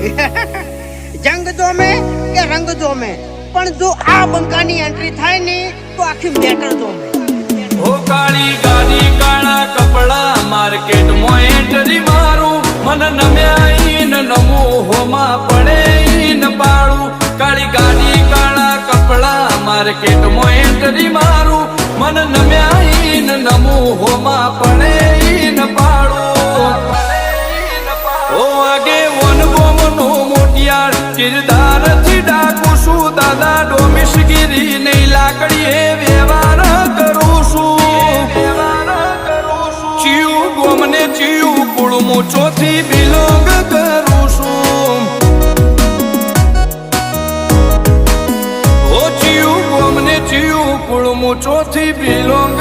જંગ જોમે કે રંગ જોમે પણ જો આ બંકાની એન્ટ્રી થાય ને તો આખી મેટર જોમે ઓ કાળી ગાડી કાળા કપડા માર્કેટ માં એન્ટ્રી મારું મન નમ્યા ન નમો હોમાં પડે ન પાડું કાળી ગાડી કાળા કપડા માર્કેટ માં એન્ટ્રી મારું મન નમ્યા ન નમો હોમાં પડે ન પાડું ઓ આગે વન ગોમનો મોટિયાર કિરદાર થી ડાકુ છું દાદા ડોમિશગીરી નહીં લાકડીએ વ્યવહાર કરું છું ચિયું ગોમને ચિયું કુળમું ચોથી બિલોંગ કરું છું ઓ ચિયું ગોમને ચિયું કુળમું ચોથી બિલોંગ